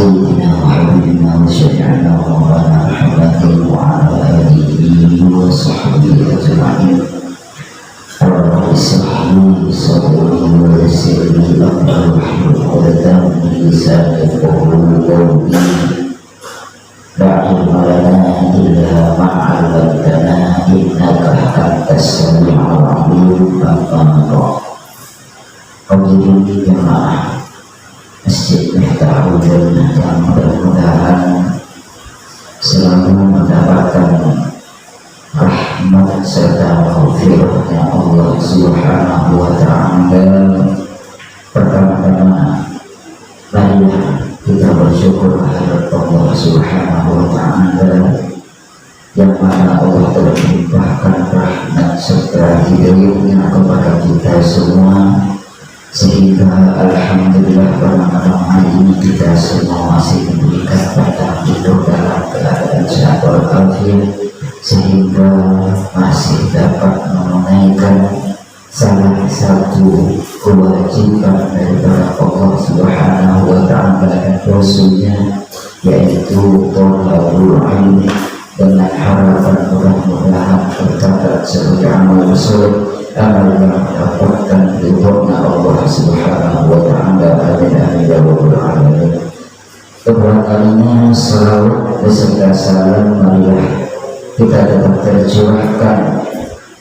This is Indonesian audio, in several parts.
سيدنا وحبيبنا وشفيعنا ومولانا محمد وعلى آله وصحبه أجمعين. رب اشرح لي صدري ويسر لي أمري واحلل عقدة من لساني يفقهوا قولي. لا علم لنا إلا ما علمتنا إنك أنت السميع العليم. أما بعد، hadirin jemaah Masjid Miftahul Jannah yang mudah-mudahan selalu mendapatkan rahmat serta maghfirahnya Allah Subhanahu wa Ta'ala. Pertama-tama marilah kita bersyukur kepada Allah Subhanahu wa Ta'ala yang mana Allah telah melimpahkan rahmat serta hidayahnya kepada kita semua, sehingga alhamdulillah pada malam hari ini kita semua masih diberikan batang hidup dalam keadaan sehat walafiat, sehingga masih dapat menunaikan salah satu kewajiban daripada Allah Subhanahu wa Ta'ala dan Rasulnya, yaitu thalabul ilmi, dengan harapan mudah-mudahan tercatat sebagai amal soleh, amal yang mendapatkan ridhonya Allah Subhanahu wa Ta'ala. Amin amin ya rabbal alamin. Kedua kalinya salawat beserta salam marilah kita tetap tercurahkan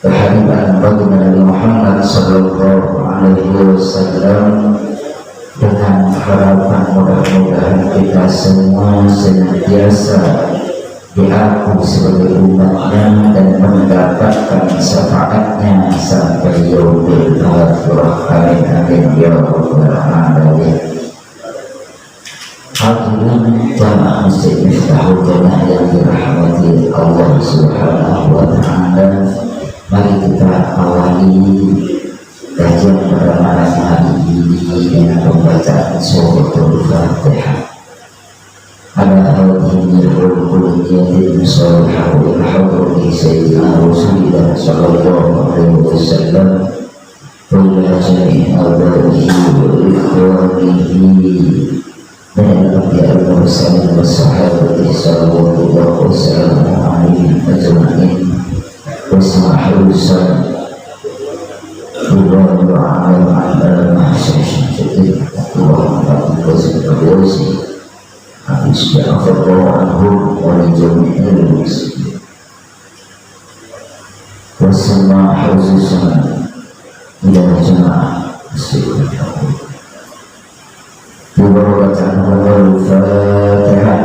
kehadiran baginda Nabi Muhammad sallallahu alaihi wasallam, dengan harapan mudah-mudahan kita semua senantiasa diaku sebagai umatnya dan mendapatkan syafaatnya sampai yaumil akhirah. Amin amin ya rabbal alamin. Hadirin jamaah Masjid Miftahul Jannah yang dirahmati Allah Subhanahu wa Ta'ala, mari kita awali kajian pada malam hari ini dengan pembacaan suratul Fatihah. Ala hadhihi al-qulubiyyati al-salihah wa hadrati sayyidina Rasulillah sallallahu alaihi wasallam wa ila jami'i abaihi wa ikhwanihi min al-anbiya'i wal mursalin was sahabati sallallahu alaihi ajma'in. Wasmahusan Allahumma ala mahsyashin syadid Allahumma ala habis ya'afallahu anhum wa jami'il muslimin. Wassalamu khususan ila jamaah muslimin. Bacaan Al-Fatihah.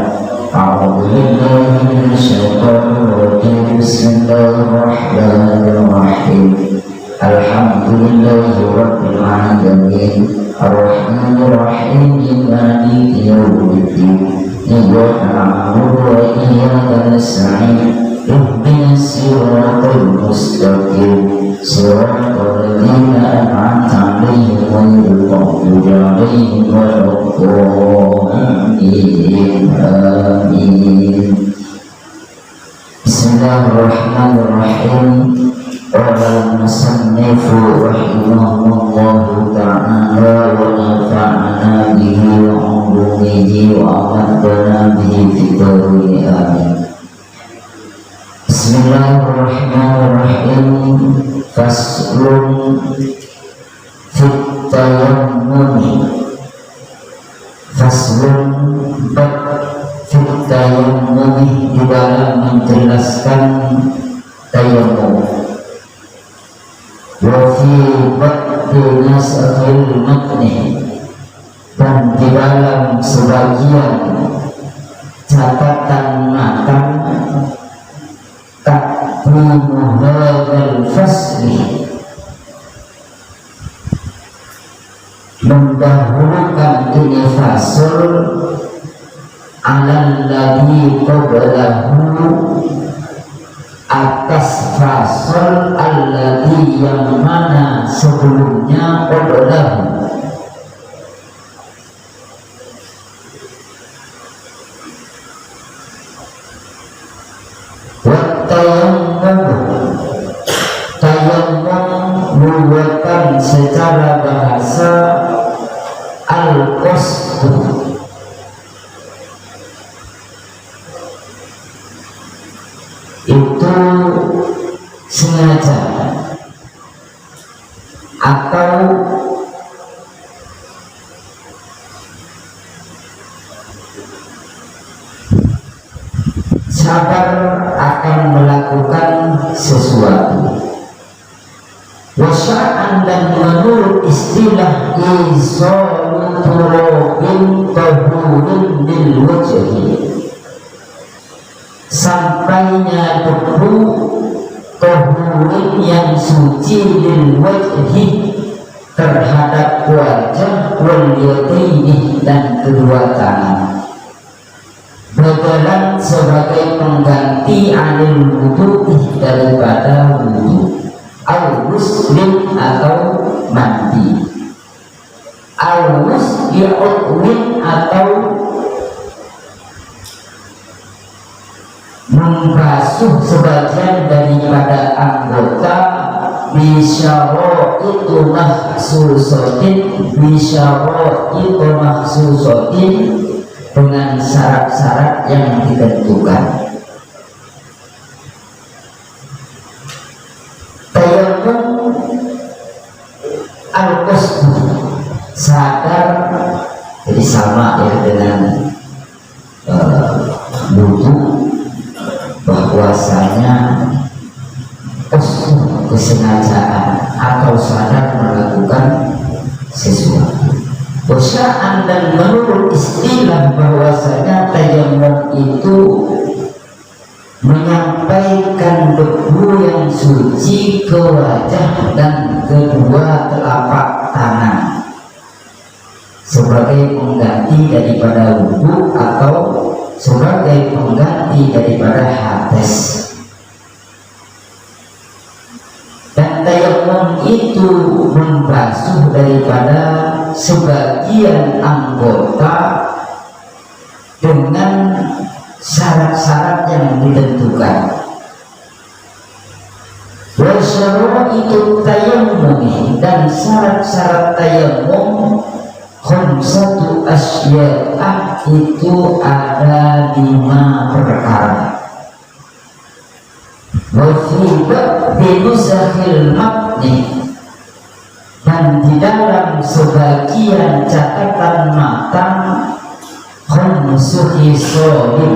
A'udzu billahi minasyaitonir rajim. Bismillahir rahmanir rahim. Alhamdulillahi rabbil alamin. Ar-Rahmanir Rahim. Maliki yaumiddin. Iyyaka na'budu wa iyyaka nasta'in. Ihdinas siratal mustaqim. Siratal ladzina an'amta 'alaihim ghairil maghdubi 'alaihim waladdallin. Amin. Bismillahirrahmanirrahim. Qala al-musannifu rahimahullahu ta'ala wa nafa'ana bihi wa 'ulumihi wa amadana bihi fid dharain. Amin. Bismillahirrahmanirrahim. Faslun fit tayammum. Faslun bab fit tayammum, di dalam menjelaskan tayammum. Wa fi ba'di nasakhil matni, dan di dalam sebagian catatan matan takdimu hadzal fasli, mendahulukan ini fasl alal ladzi qablahu, atas fasal alladhi yang mana sebelumnya qablahu. Wa tayammum merupakan secara bahasa al-qasdu, sabar akan melakukan sesuatu. Wasya'an dan menurut istilah izalu turabin tahurin lil wajhi, sampainya debu tahurin yang suci lil wajhi terhadap wajah, wal yadaini dan kedua tangan, badalan sebagai pengganti anil wudu'i daripada wudu, al-muslim atau mandi, al-musli'udwin atau membasuh sebagian daripada anggota, bisyaro itu mahsusotin, bisyaro itu mahsusotin dengan syarat-syarat yang ditentukan. Tayammum al-qasd, sadar, jadi sama ya dengan wudu, bahwasanya kesengajaan atau sadar melakukan sesuatu. Wasya'an dan menurut istilah bahwasanya tayammum itu menyampaikan debu yang suci ke wajah dan kedua telapak tangan sebagai pengganti daripada wudu atau sebagai pengganti daripada hadas. Dan tayammum itu membasuh daripada sebagian anggota dengan syarat-syarat yang ditentukan. Wasyara itu tayammum dan syarat-syarat tayammum khamsatu asya'ah, itu ada 5 perkara. Wa fi binusakhil matni, dan di dalam sebagian catatan matang khamsu khisalin,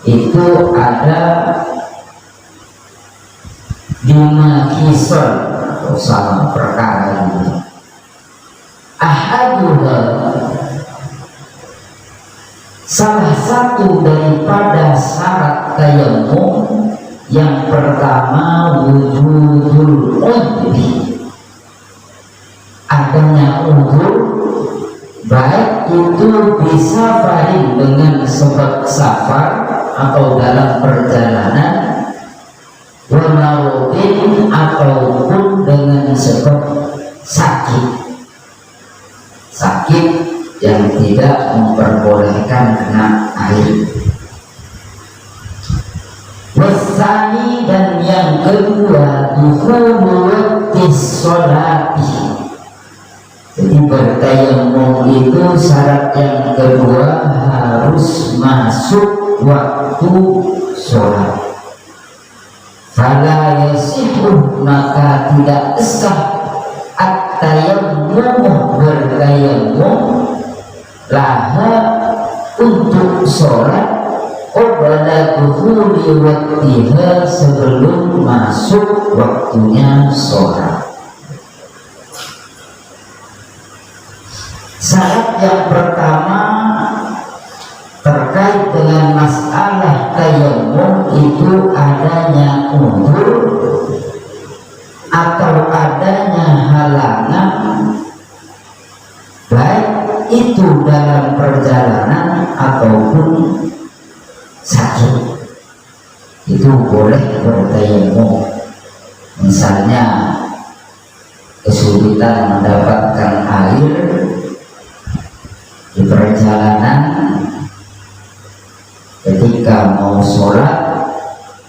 itu ada 5 khisal atau sama perkara ini. Ahaduha, salah satu daripada syarat tayammum yang pertama wujudul udhri, adanya udhur, baik itu bisa farin dengan sebab safar atau dalam perjalanan, wamarodin ataupun dengan sebab sakit yang tidak memperbolehkan kena air. Wasani, dan yang kedua dukhulu waqtis sholati, jadi bertayammum itu syarat yang kedua harus masuk waktu sholat. Fala yasihu, maka tidak sah at-tayammum, bertayammum laha untuk sholat qabla dukhuli waqtiha, sebelum masuk waktunya sholat. Syarat yang pertama terkait dengan masalah tayammum itu adanya udzur atau adanya halangan, baik itu dalam perjalanan ataupun sakit, itu boleh bertayammum. Misalnya kesulitan mendapatkan air di perjalanan, ketika mau sholat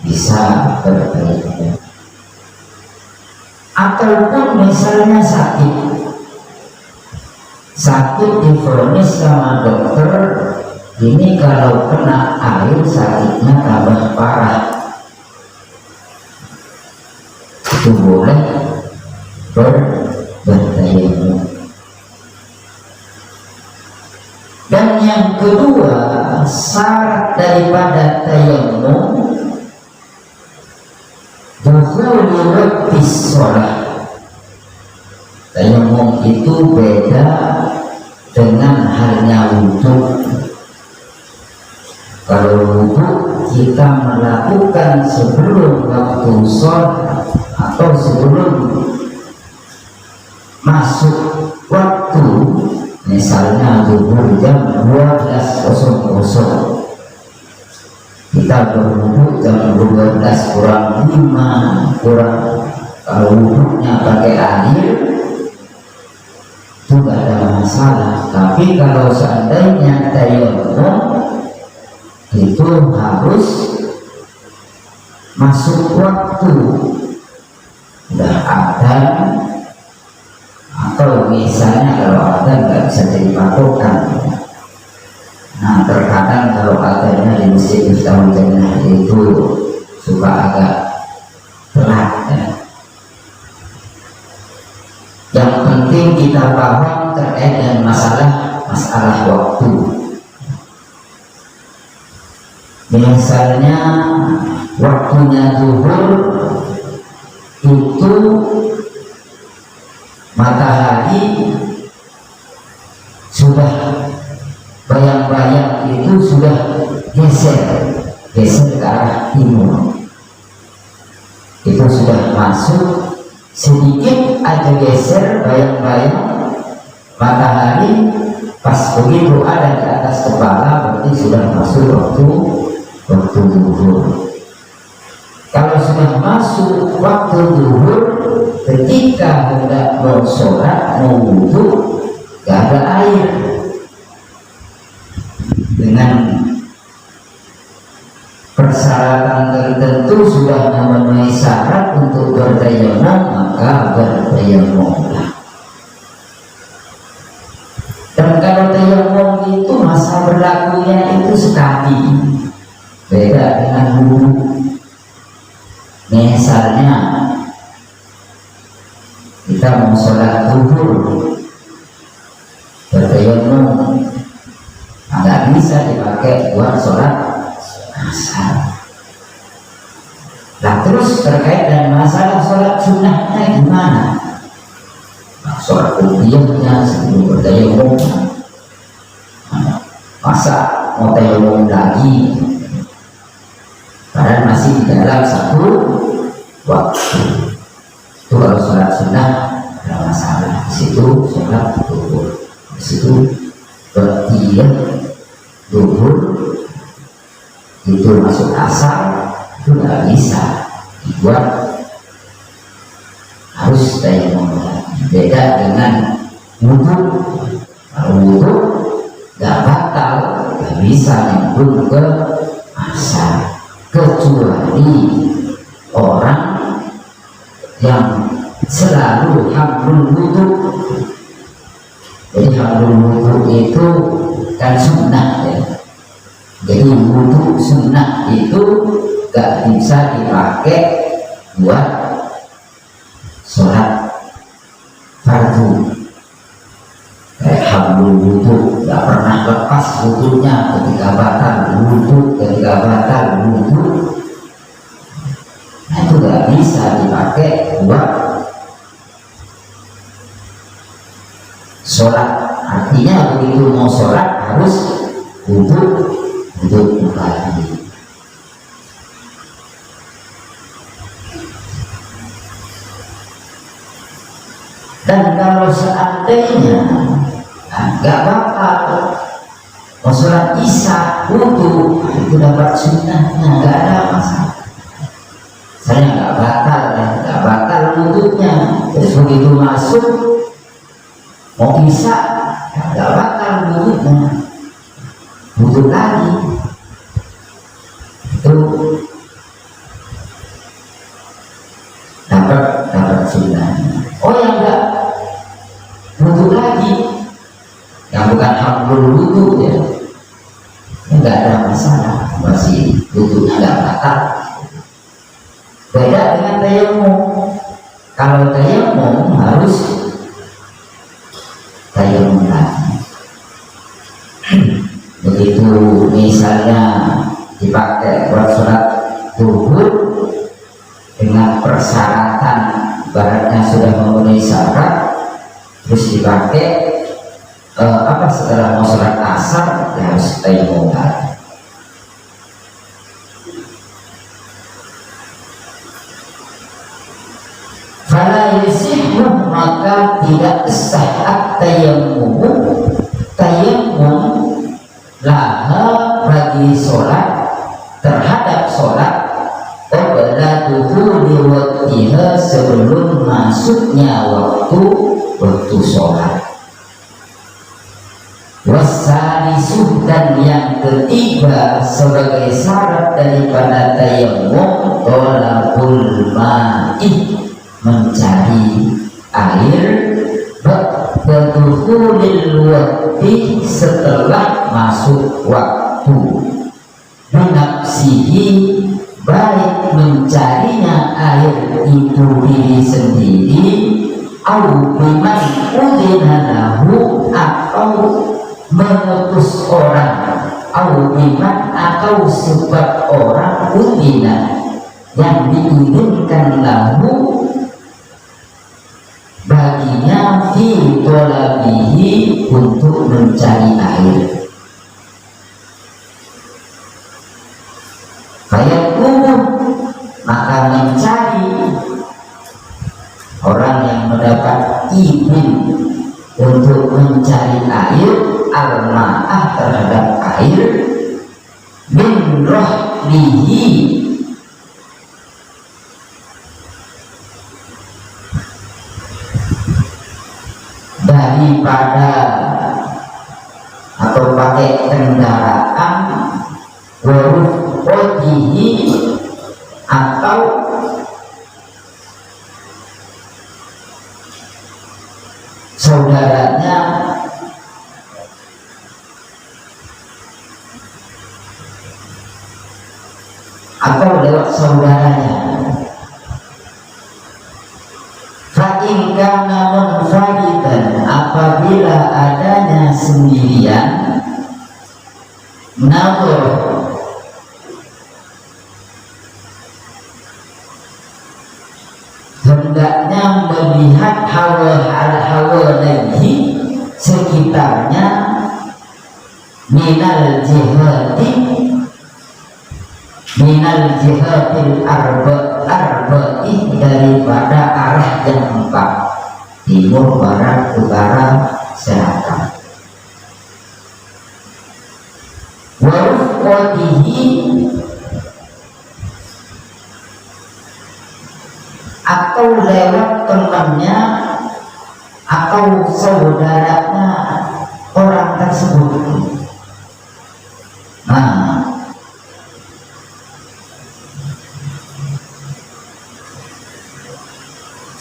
bisa bertayammum. Ataupun misalnya sakit divonis sama dokter, ini kalau kena air sakitnya tambah parah, itu boleh bertayammum. Dan yang kedua, syarat daripada tayamum dukhulul waqtis shalah. Tayamum itu beda dengan halnya wudhu. Kalau wudhu kita melakukan sebelum waktu sholat atau sebelum masuk waktu, misalnya zuhur jam 12.00, kita berwudhu jam 12 kurang 5 kurang, kalau wudhunya pakai air itu tidak ada masalah. Tapi kalau seandainya tayamum itu harus masuk waktu, udah ada, atau misalnya kalau ada nggak bisa jadi patokan. Nah terkadang kalau adanya di masjid Miftahul Jannah itu suka agak telat ya. Yang penting kita paham terkait dengan masalah waktu. Misalnya waktunya zuhur itu matahari sudah bayang-bayang itu sudah geser ke arah timur, itu sudah masuk sedikit aja geser bayang-bayang matahari, pas begitu ada di atas kepala berarti sudah masuk waktu zuhur. Kalau sudah masuk waktu zuhur, ketika hendak mau sholat, mau wudhu, gak ada air, dengan persyaratan tertentu sudah memenuhi syarat untuk bertayamum, maka bertayamumlah. Dan kalau tayamum itu masa berlakunya itu sekali, beda dengan wudhu. Misalnya kita mau sholat zuhur bertayamum, nggak bisa dipakai buat sholat asar. Nah terus terkait dengan masalah sholat sunnahnya gimana? Nah, sholat kubliyahnya sebelum bertayamum, masa mau tayamum lagi? Padahal masih di dalam satu waktu. Itu kalau sholat sunnah ada masalah. Di situ sholat zuhur, di situ bertiyah zuhur itu masuk asar, itu nggak bisa dibuat, harus tayamum. Beda dengan wudhu. Kalau wudhu nggak batal, nggak bisa nyambung ke asar, kecuali orang yang selalu hamlul wudhu. Jadi hamlul wudhu itu kan sunnah ya. Jadi wudhu sunnah itu gak bisa dipakai buat sholat fardu. Kayak hamlul wudhu gak pernah lepas wudhunya, ketika batal wudhu, ketika batal wudhu. Nah itu gak bisa dipakai buat sholat. Artinya begitu mau sholat harus wudhu kembali. Dan kalau seandainya nggak batal mau sholat isya wudhu, itu dapat sunnahnya, nggak ada masalah. Saya nggak batal wudhunya, terus begitu masuk mau isya nggak batal wudhunya, wudhu lagi, itu dapat sunnahnya. Oh yang enggak wudhu lagi, yang bukan hamlul wudhu ya, enggak ada masalah, masih wudhunya enggak batal. Beda dengan tayamum. Kalau tayamum harus tayamum lagi. Begitu misalnya dipakai buat sholat zuhur dengan persyaratan baratnya sudah memenuhi syarat, terus dipakai setelah mau sholat asar ya harus tayammum lagi. Fala yasihhu, maka tidak sah tayammum laha bagi sholat terhadap sholat qabla dukhuli waqtiha, sebelum masuknya waktu sholat. Wasalisuh, dan yang ketiga sebagai syarat daripada tayammum thalabul ma'i, mencari air ba'dukhulil waqti, setelah masuk waktu. Binafsihi, baik mencarinya air itu diri sendiri, au biman udhina lahu, atau mengutus orang, au biman, atau sebab orang udhina yang diizinkan lahu baginya fi thalabihi, untuk mencari air. Fayaqulu, maka mencari orang yang mendapat izin untuk mencari air, al-ma'ah, terhadap air, min rahlihi, daripada atau pakai kendaraan, waruf odihi, atau saudaranya, atau lewat saudaranya. Fa'in kana munfaridan, apabila adanya sendirian, nazar, hendaknya melihat hawa lagi sekitarnya, minal jihatil arba'ih, daripada arah yang 4, timur, barat, utara, selatan. Warufqatihi, atau lewat temannya atau saudaranya orang tersebut.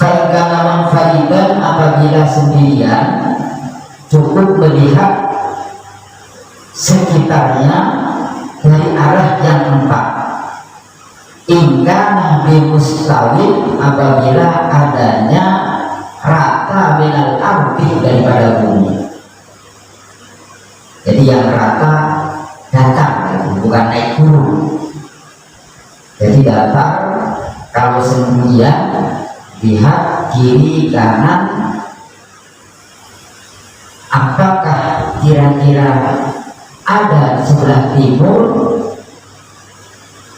Faikalaman faridan, apabila sendirian, cukup melihat sekitarnya dari arah yang 4. Hingga nabi mustawid, apabila adanya rata minal ardi, daripada bumi. Jadi yang rata datar, bukan naik gunung. Jadi datar, kalau sendirian lihat kiri kanan, apakah kira-kira ada di sebelah timur.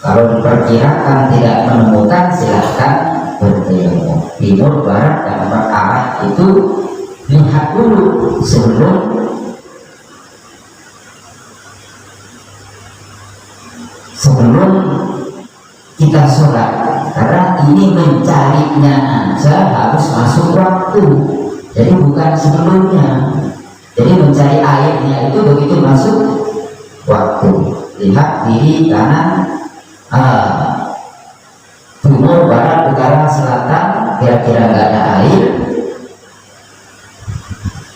Kalau diperkirakan tidak menemukan, silahkan bertemu. Timur, barat, dan arah itu lihat dulu sebelum kita sholat, karena ini mencarinya aja harus masuk waktu, jadi bukan sebelumnya. Jadi mencari airnya itu begitu masuk waktu, lihat kiri kanan, timur, barat, utara, selatan, kira-kira nggak ada air,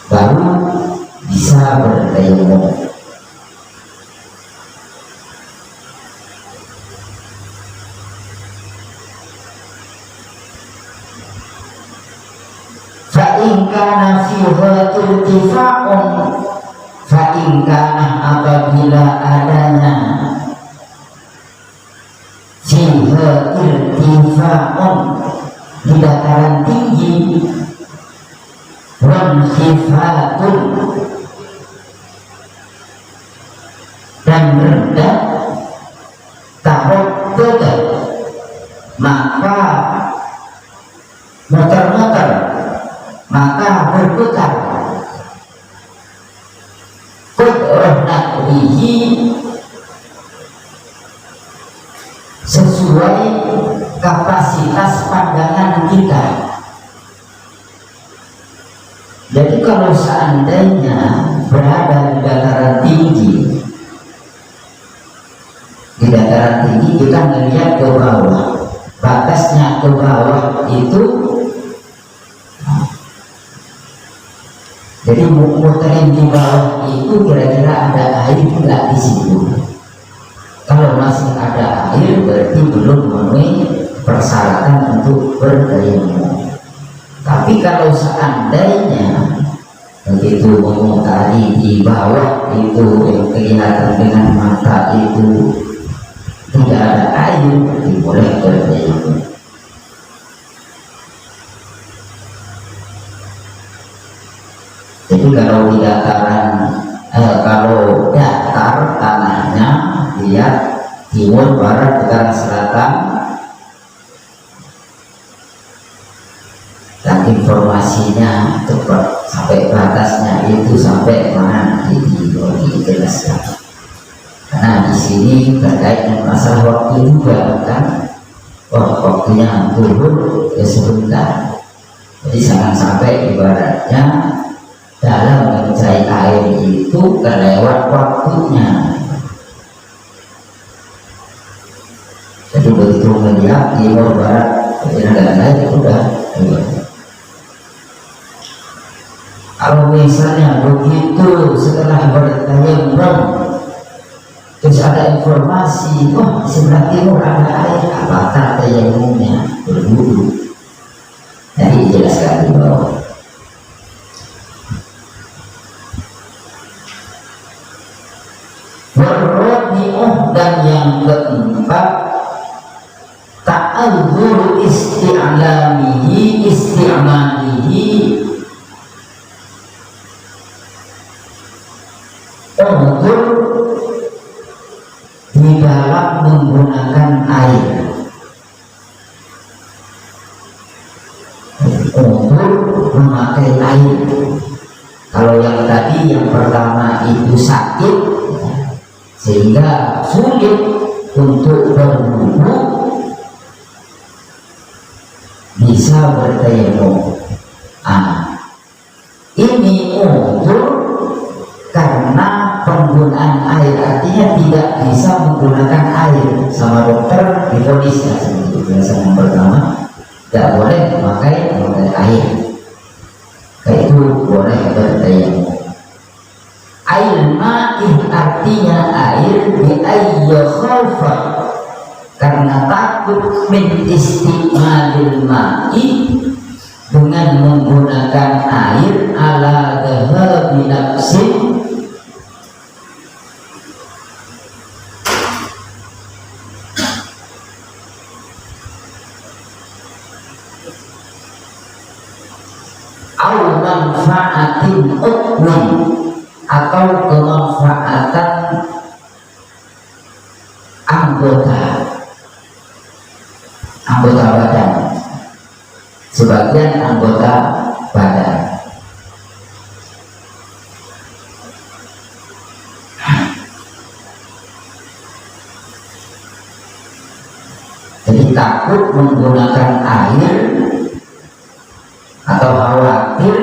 baru bisa bertayamum. Fa'in kana fiha irtifa'un Fa'ingkana apabila adanya fiha irtifa'un di dataran tinggi, wanhifatun dan rendah, taroddada maka muter-muter, maka berputar qudrah bihi sesuai kapasitas pandangan kita. Jadi kalau seandainya berada di dataran tinggi, kita melihat ke bawah, batasnya ke bawah itu, jadi muterin di bawah itu kira-kira ada air nggak di situ. Kalau masih ada air berarti belum memenuhi persyaratan untuk bertayamum. Tapi kalau seandainya begitu memutari di bawah itu yang kelihatan dengan mata itu tidak ada air, berarti boleh bertayamum. Jadi kalau di dataran kalau datar tanahnya lihat timur, barat, utara, selatan, dan informasinya tepat sampai batasnya itu sampai mana dijelaskan. Karena di sini terkait dengan masalah waktu juga kan, waktunya turun ya sebentar. Jadi jangan sampai ibaratnya dalam mencari air itu kelewat waktunya. Jadi begitu melihat timur, barat, dan lain udah. Kalau misalnya begitu setelah bertayamum terus ada informasi, wah sebelah timur ada air, apakah tayamumnya berwudu? Jadi dijelaskan di bawah. Warrabi'uh dan yang keempat, ta'adzur isti'malihi untuk di dalam menggunakan air, untuk memakai air. Kalau yang tadi yang pertama itu sakit sehingga sulit untuk berwudu, bisa bertayamum. Ini untuk karena penggunaan air, artinya tidak bisa menggunakan air. Sama dokter divonisnya seperti biasa yang pertama tidak boleh memakai air, kayak itu boleh bertayamum. Air ma'ih artinya air bi ayya khawfa, karena takut min isti'malil ma'i, dengan menggunakan air ala dhahabi nafsin, au manfaatin ukmin, atau kemanfaatan anggota badan, sebagian anggota badan. Jadi takut menggunakan air atau khawatir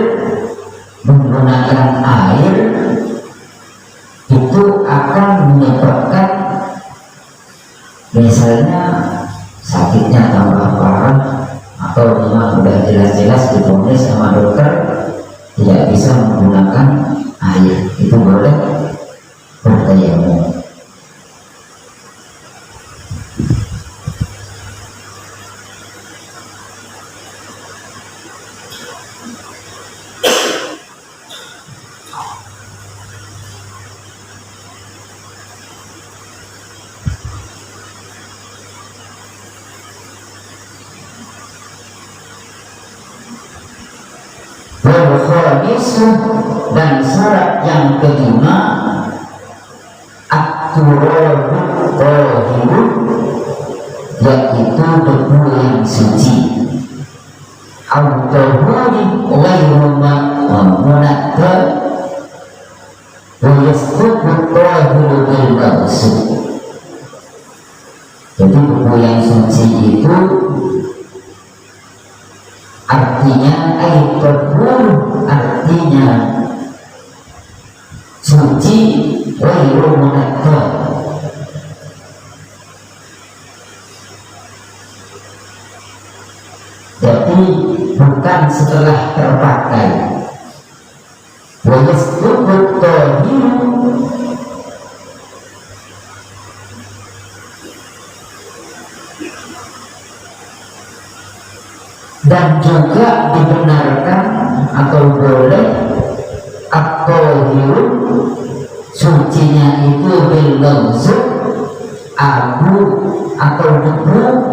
menggunakan air itu akan menyebabkan misalnya sakitnya tambah parah, atau memang sudah jelas-jelas divonis sama dokter tidak bisa menggunakan air, itu boleh bertayamum. khamisu dan syarat yang kelima at-turabu tahiru yaitu debu yang suci al-tahuri ghairu munakkar wa yasqutu tahiru bil maghsub. Jadi debu yang suci itu artinya air tahur, artinya suci ghairu munakkar, jadi bukan setelah terpakai. Wa yasqutu tahiru dan juga dibenarkan atau boleh at-tahiru sucinya itu bil maghsub abu atau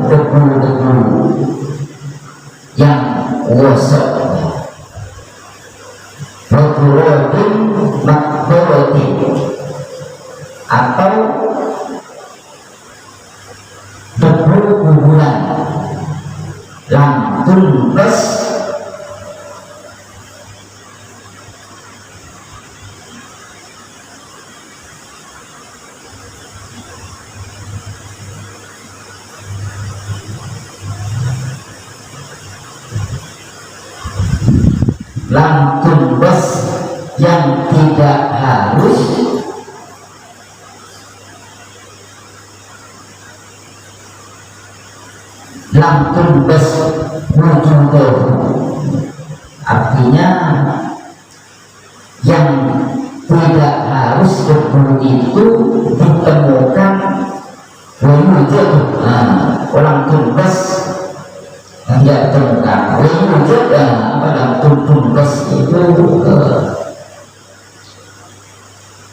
debu yang gosok waturabin makbaratin atau debu kuburan lam tunbas lam tunbas yang tidak harus lam tunbas wujuduh, artinya yang tidak harus debu itu ditemukan wujud. Lam tunbas yang tidak ditemukan wujud lam tunbas itu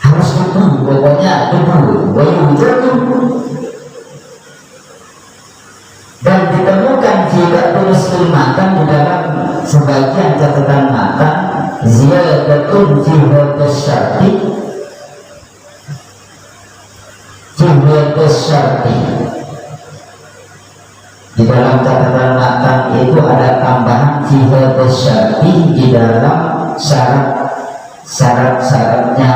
harus debu, pokoknya debu wujud. Dan ditemukan jika tulis makan di dalam sebagian catatan makan ziyadatun jihatus syarti di dalam catatan makan itu ada tambahan jihatus syarti di dalam syarat-syaratnya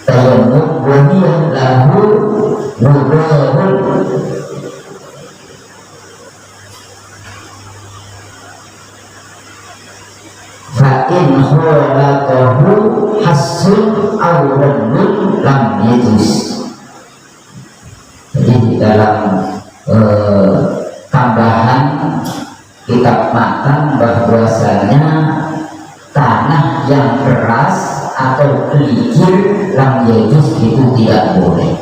tayammum wahiyah lahu wudhurun fa'in kholaqahu hasun awrannun lam yajus. Jadi di dalam tambahan kitab makan bahwasanya tanah yang keras atau kelikir lam yajus itu tidak boleh.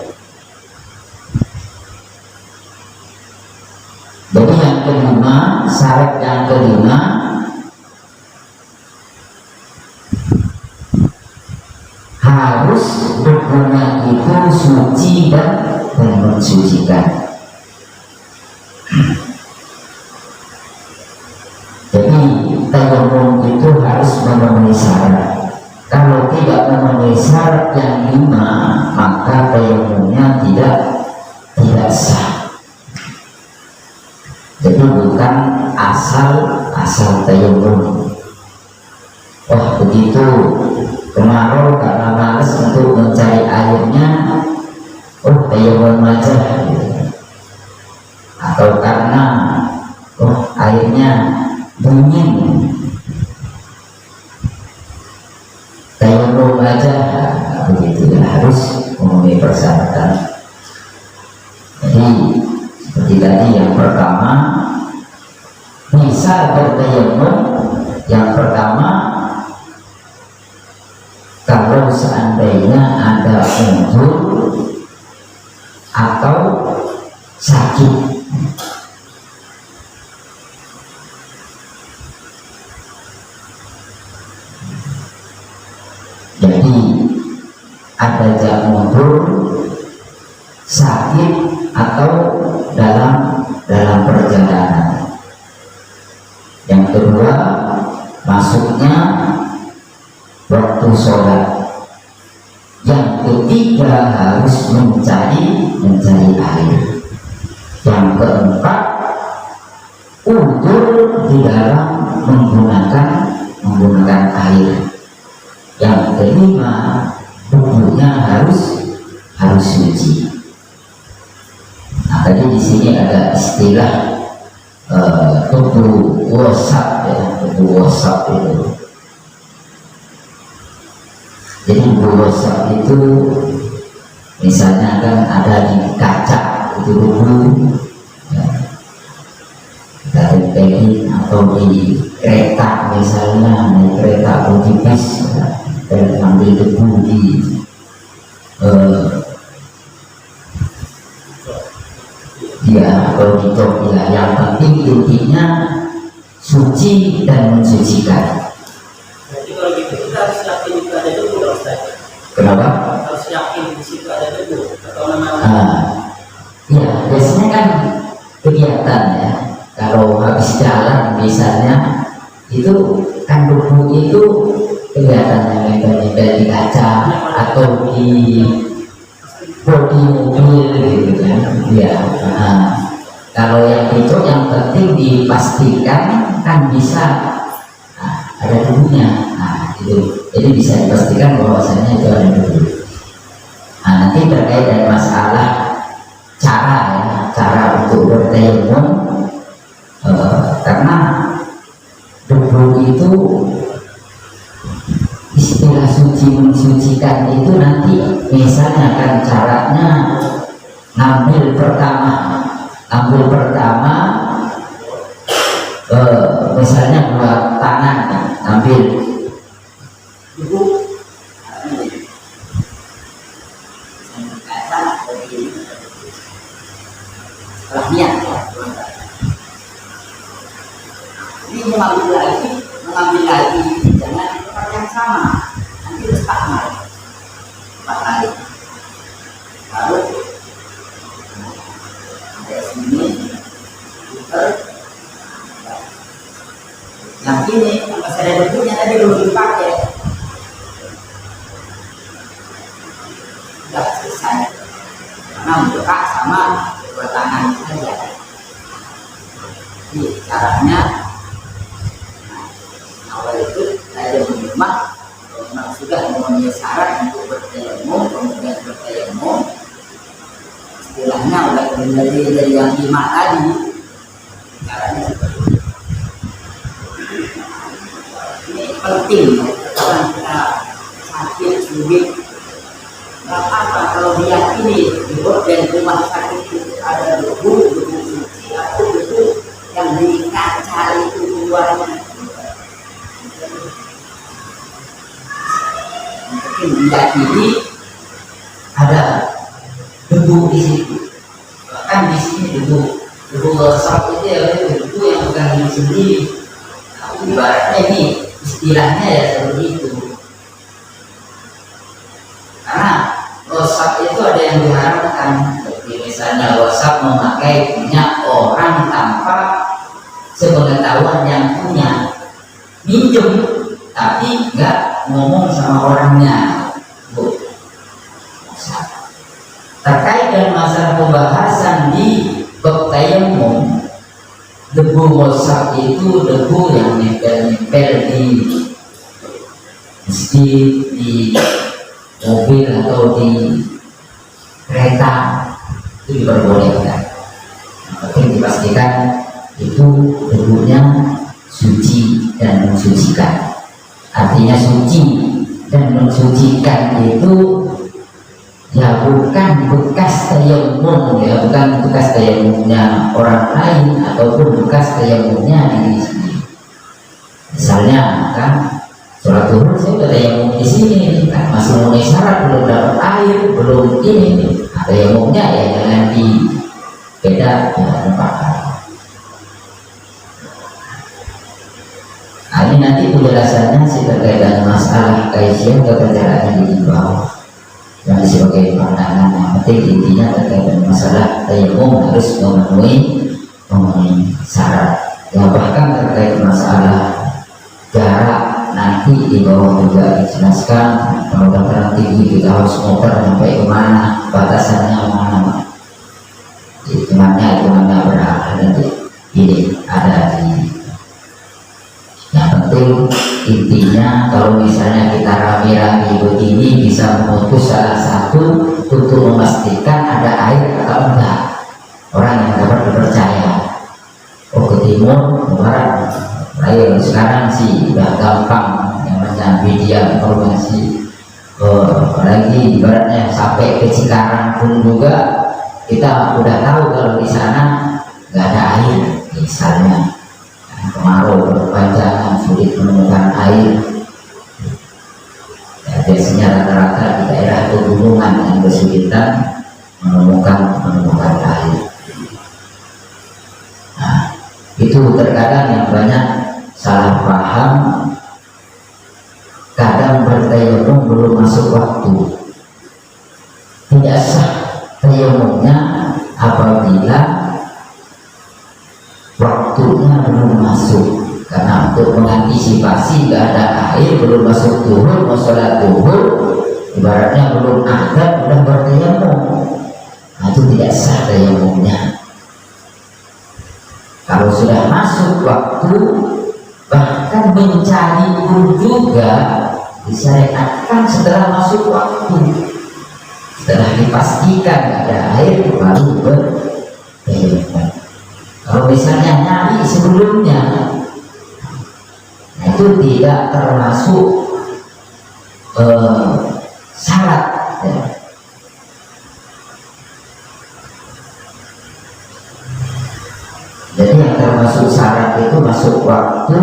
Jadi yang kelima, syarat yang kelima harus debunya itu suci dan mensucikan. Jadi tayammum itu harus memenuhi syarat. Kalau tidak memenuhi syarat yang lima, maka tayammumnya tidak sah. Jadi bukan asal tayammum. Wah begitu kemarau karena malas untuk mencari airnya, tayammum aja gitu. Atau karena airnya dingin, tayammum aja, begitu ya, harus memenuhi persyaratan. Jadi seperti tadi yang pertama bisa bertayammum. Yang pertama kalau seandainya ada uzur atau sakit. Jadi ada uzur, sakit atau dalam perjalanan. masuknya waktu sholat. Yang ketiga harus mencari air. Yang keempat udzur di dalam menggunakan air. Yang kelima tubuhnya harus suci. Nah, tadi di sini ada istilah tubuh wasap ya, tubuh wasap itu. Jadi tubuh wasap itu misalnya kan ada di kaca itu tubuh ya, kita tempelin, atau di kereta misalnya, di kereta atau di bis ya, kita ambil debu di ya atau di top ya. Yang penting intinya suci dan mensucikan. Jadi kalau gitu kita harus yakin itu ada debu, Ustaz. Kenapa? Harus yakin di situ ada debu atau memang? Ya biasanya kan kegiatan ya. Kalau habis jalan misalnya itu kan debu itu kelihatannya nempel di kaca atau di bodi mobil gitu kan ya. Kalau yang itu yang penting dipastikan kan bisa ada debunya. Itu jadi bisa dipastikan bahwasanya itu ada debu. Nanti terkait dengan masalah cara untuk bertayamum, karena debu itu istilah suci mensucikan itu nanti misalnya kan caranya ngambil pertama misalnya buat tangan ambil Debu setelahnya ini mengambil lagi jangan tempat yang sama, nanti letakkan 4 hari lalu sampai sini putar. Yang ini masih ada debunya tadi belum dipakai, sudah selesai karena untuk sama bertangan saja. Ini caranya. Awal itu saya menyimak memang sudah memenuhi syarat untuk bertayamum, kemudian bertayamum istilahnya oleh dari yang 5 tadi caranya seperti itu. Ini penting kalau kita sakit sulit, nggak apa kalau diyakini di dan rumah sakit itu ada debu suci atau debu yang di kaca itu keluarnya. Mungkin diyakini ada debu di situ, bahkan di sini debu wasap itu ya debu yang bukan di sini. Ibaratnya ini istilahnya ya seperti itu. Karena wasap itu ada yang diharamkan, seperti misalnya wasap memakai minyak orang tanpa sepengetahuan yang punya, minjem tapi nggak ngomong sama orangnya. Terkait dengan masalah pembahasan di bab tayamum, debu wasap itu debu yang nempel di masjid, di mobil atau di kereta itu diperbolehkan. Penting dipastikan itu debunya suci dan mensucikan. Artinya suci dan mensucikan itu ya bukan bekas tayamum ya, bukan bekas tayamumnya orang lain ataupun bekas tayamumnya diri sendiri. Misalnya kan sholat zuhur saya udah tayamum di sini kan, masih memenuhi syarat, belum dapat air, belum ini, tayamumnya ya jangan di beda ya, tempat. Ini nanti penjelasannya sih terkait dengan masalah kajian kepercayaan di bawah yang sebagai pandangan. Yang penting intinya terkait dengan masalah tayamum harus memenuhi syarat. Yang bahkan terkait masalah jarak nanti di bawah juga dijelaskan kalau dataran tinggi kita harus muter sampai kemana, batasannya mana. Hitungannya berapa nanti ini ada di. Yang penting intinya kalau misalnya kita rame-rame begini bisa memutus salah satu untuk memastikan ada air atau enggak, orang yang dapat dipercaya. Oh, ke timur, ke barat, air sekarang sih udah gampang namanya media informasi. Apalagi ibaratnya sampai ke Cikarang pun juga kita udah tahu kalau di sana nggak ada air misalnya. Kemarau berkepanjangan sulit menemukan air ya, biasanya rata-rata di daerah pegunungan yang kesulitan menemukan air. Nah, itu terkadang yang banyak salah paham, kadang bertayamum belum masuk waktu. Tidak sah tayamumnya apabila waktunya belum masuk, karena untuk mengantisipasi gak ada air, belum masuk zuhur, mau sholat zuhur, ibaratnya belum ada udah bertayamum, nah itu tidak sah tayamumnya. Kalau sudah masuk waktu, bahkan mencari pun juga disyariatkan setelah masuk waktu, setelah dipastikan ada air baru bertayamum. Kalau misalnya nyari sebelumnya, nah itu tidak termasuk syarat ya. Jadi yang termasuk syarat itu masuk waktu,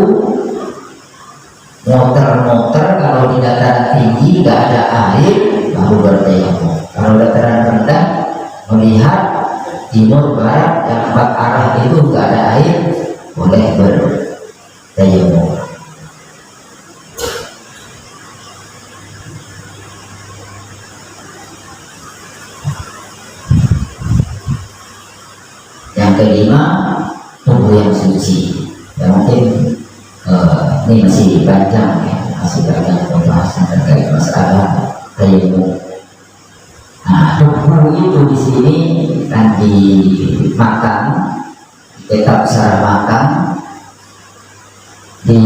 muter-muter, kalau di dataran tinggi nggak ada air baru bertayamum. Kalau dataran rendah melihat timur barat yang 4 arah itu nggak ada air, boleh bertayamum. Yang kelima, tubuh yang suci. Ya mungkin ini masih panjang ya, masih banyak pembahasan terkait masalah tayamum. Nah, tubuh itu di sini kan dimakan, tetap secara makan, di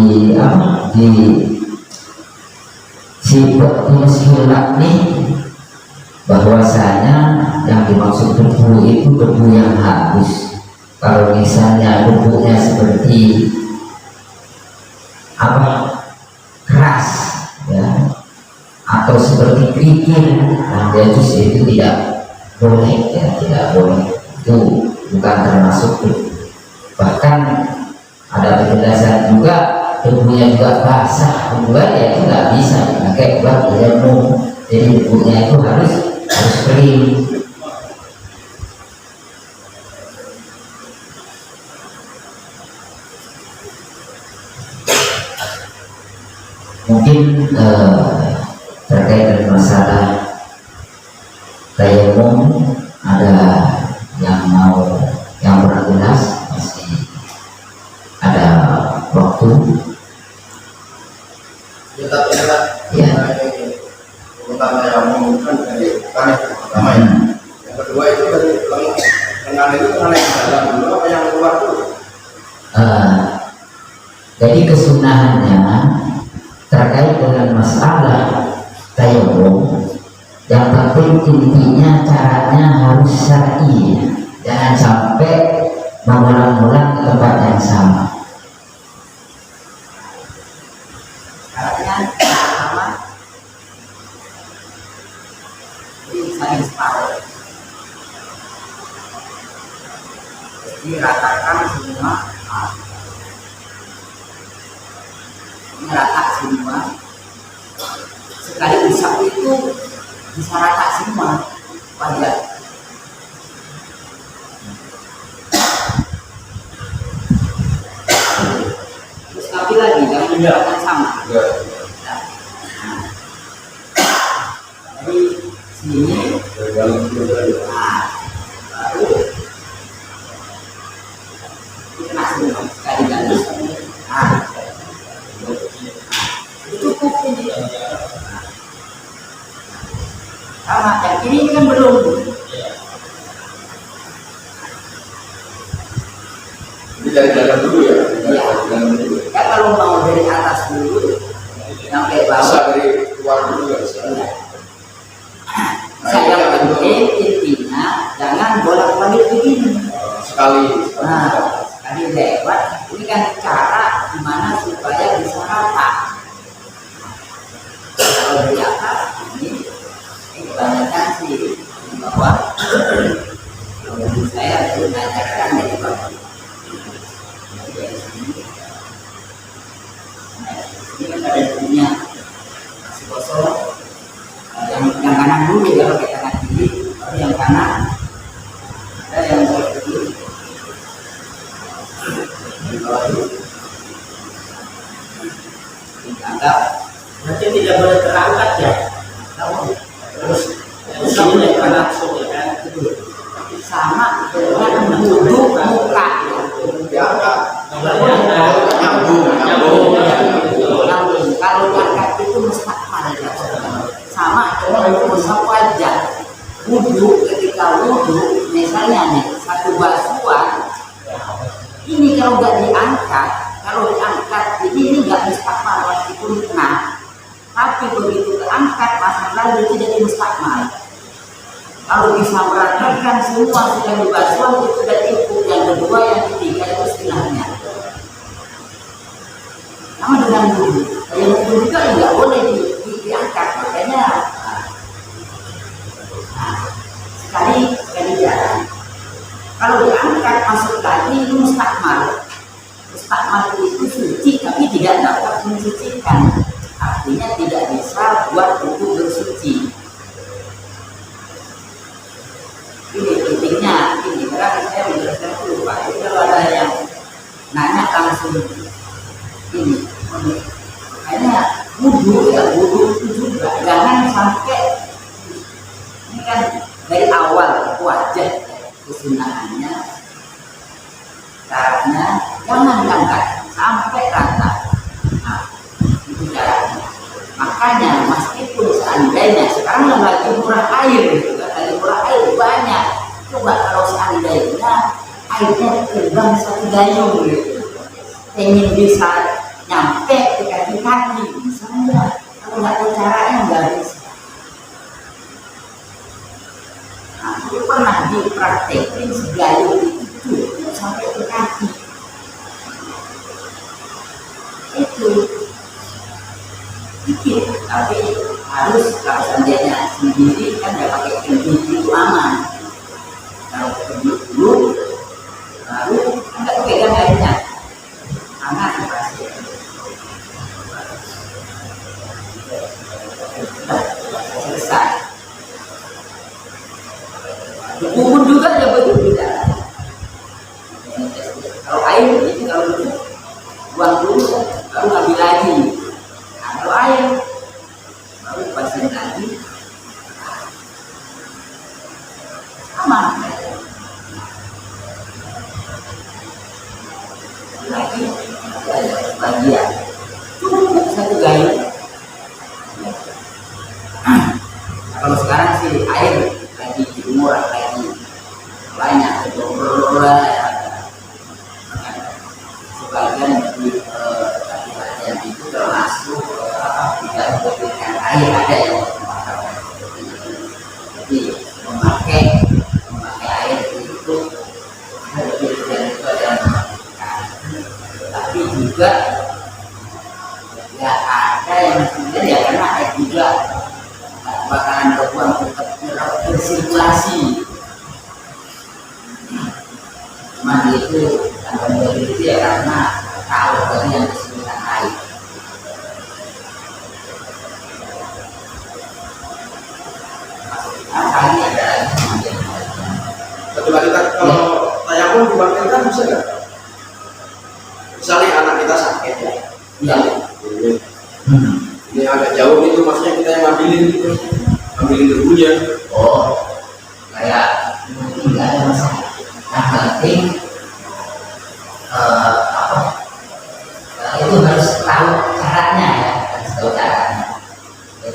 sifat nih bahwasanya yang dimaksud tubuh itu tubuh yang halus. Kalau misalnya tubuhnya seperti keras ya, atau seperti kerikil, nah itu tidak boleh ya, tidak boleh, itu bukan termasuk. Bahkan ada penjelasan juga tubuhnya juga basah juga ya, itu nggak bisa dipakai buat tayamum. Jadi tubuhnya itu harus kering. Mungkin terkait dengan masalah tayamum ada yang kurang jelas, masih ada waktu ya, tapi ya. tentang tayamum kan pertama ya. Yang kedua itu dari lengan itu lengan yang dalam dulu apa yang keluar dulu? Jadi kesunahannya terkait dengan masalah tayamum, yang penting intinya caranya harus syar'i, jangan sampai mengulang-ulang ke tempat yang sama. Caranya sama, ini saling separuh, diratakan semua, merata semua. Sekali usap itu bisa rata semua wajah. Terus tapi lagi jangan menggunakan sama. Nah, dari sini, baru kena semua sekali ganti. Sama yang ini kan belum. Ini dari dalam dulu ya. Iya. Kan kalau mau dari atas dulu sampai Bisa bawah. dari luar dulu ya. Bisa. Iya. Saya penting intinya jangan bolak-balik begini. Sekali. Nah, sekali lewat ini kan cara gimana supaya bisa rata. Kalau di atas ini kebanyakan sih di bawah. Kalau menurut saya mengajarkan dari bawah. Ini kan ada punya masih kosong. Yang kanan dulu ya, pakai tangan kiri, baru yang kanan ada yang boleh kiri. Di bawah itu dianggap Berarti tidak boleh terangkat ya. Terus ini langsung ya kan. sama dengan duduk muka. Diangkat. Nyambung. Namun kalau diangkat itu mustaqbal ya. Sama dengan usap wajah. Wudhu, ketika wudhu misalnya nih satu basuhan ini kalau nggak diangkat, ini nggak mustaqbal meskipun kena, tapi begitu keangkat masa lalu tidak mustaqbal. Kalau bisa meratakan semua sudah dibasuhan itu sudah cukup. Yang kedua, yang ketiga itu istilahnya. Sama dengan wudhu, yang wudhu juga nggak boleh diangkat, makanya sekali jalan. Kalau diangkat masuk lagi itu mustakmal. Mustakmal itu suci tapi tidak dapat mensucikan. Artinya tidak bisa buat tubuh bersuci. Ini pentingnya ini karena saya menjelaskan dulu Pak. Jadi kalau ada yang nanya langsung ini, makanya wudhu itu juga jangan sampai ini kan dari awal wajah kesunahannya caranya jangan diangkat sampai rata. Nah, itu caranya. Makanya meskipun seandainya sekarang lagi murah air gitu kan, lagi murah air banyak. Coba kalau seandainya airnya terbang satu gayung gitu, ingin bisa nyampe ke kaki misalnya, kalau nggak ada caranya nggak bisa. Nah, itu pernah dipraktekin segayung itu sampai ke kaki. Itu dikit, tapi harus kalau seandainya sendiri kan nggak pakai kendit itu aman. Kalau kendit dulu, baru nggak pegang airnya, hangat pasti. Selesai. Kubur juga ya begitu tidak. Kalau air ini kalau dulu buang dulu, baru ngambil lagi. Nah, kalau air baru pasang lagi, aman. Lagi bagian cukup satu gayung. Kalau sekarang sih air lagi murah lagi banyak sebagian di yang itu termasuk tidak memberikan air ada yang jadi memakai air itu lebih dari itu ada yang memakai, tapi juga ya ada yang sebenarnya ya karena air juga bakalan berbuang tetap bersirkulasi. Cuma itu kalau itu ya karena kalau tadi yang disebutkan air. Kali ada lagi Kecuali kita kalau tayamum diwakilkan bisa nggak? Misalnya anak kita sakit ya. ya. Ini agak jauh itu maksudnya kita yang ambilin debunya. Oh, kayak nggak ada masalah. Yang penting itu harus tahu caranya ya, harus tahu caranya.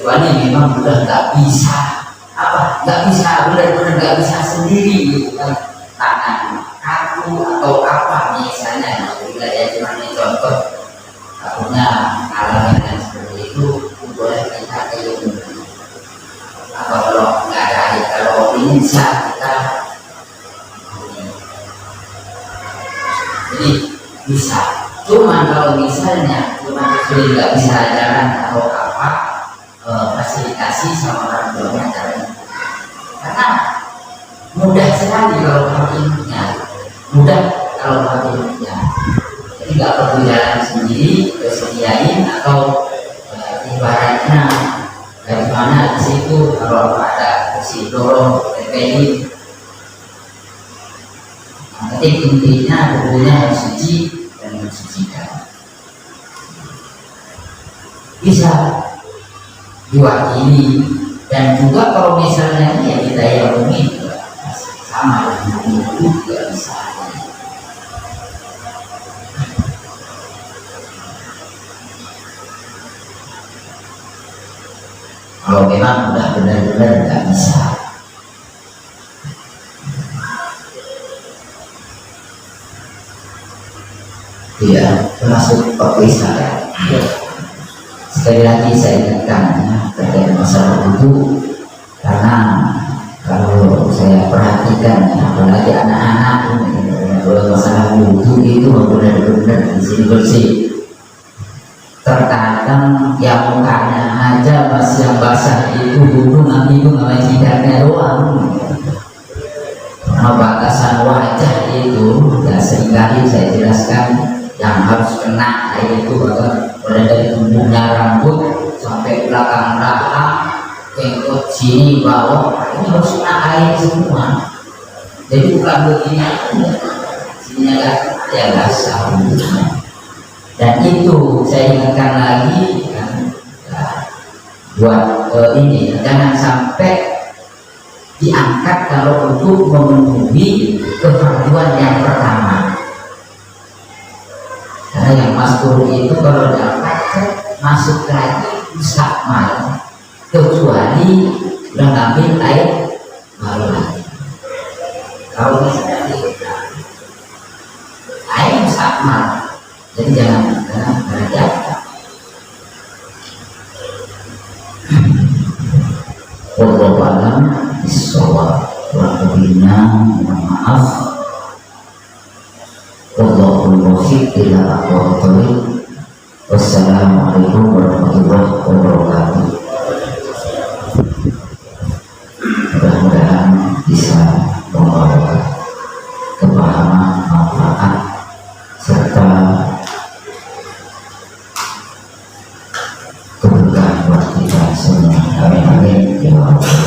kecuali memang udah nggak bisa nggak bisa benar-benar nggak bisa sendiri gitu kan, tangan kaku atau apa misalnya, ya cuma ini contoh, takutnya alami yang seperti itu boleh kita ilmu. Atau kalau nggak ada air, kalau ini bisa kita jadi bisa. Cuma kalau misalnya cuma sudah nggak bisa jalan atau apa, fasilitasi sama orang tuanya caranya, karena mudah sekali kalau pakainya, mudah kalau pakainya. Jadi nggak perlu jalan sendiri, disediain atau ibaratnya dari mana di situ kalau ada kursi dorong, tempelin. Nanti intinya tubuhnya harus suci dan mensucikan. Bisa diwakili, dan juga kalau misalnya ya kita yang umum sama dengan itu juga bisa. Kalau memang udah benar-benar nggak bisa, ya termasuk perpisah. Sekali lagi saya ingatkan ya, terkait masalah itu, karena kalau saya perhatikan ya, apalagi anak-anak kalau masalah wudhu itu benar-benar di sini bersih. Terkadang yang mukanya aja masih yang basah itu wudhu, nanti itu namanya jidatnya doang. Batasan wajah itu ya seringkali saya jelaskan yang harus kena air itu bahkan mulai dari tubuhnya rambut sampai belakang rahang, jenggot sini bawah, ini harus kena air semua. Jadi bukan begini sini ya basah. Dan itu saya ingatkan lagi kan, ya, buat ini jangan sampai diangkat kalau untuk memenuhi keperluan yang pertama. Karena yang maskur itu kalau dapat masuk lagi mustakmal, kecuali udah ngambil air baru lagi. Kalau misalnya air mustakmal, jadi jangan berjaga. Wallahu a'lam bishawab. Kurang lebihnya mohon maaf. Wallahul muwaffiq ila aqwamit thoriq. Wassalamualaikum warahmatullahi wabarakatuh. Mudah-mudahan bisa membawa kepahaman, manfaat serta keberkahan buat kita semua. Amin amin ya Allah.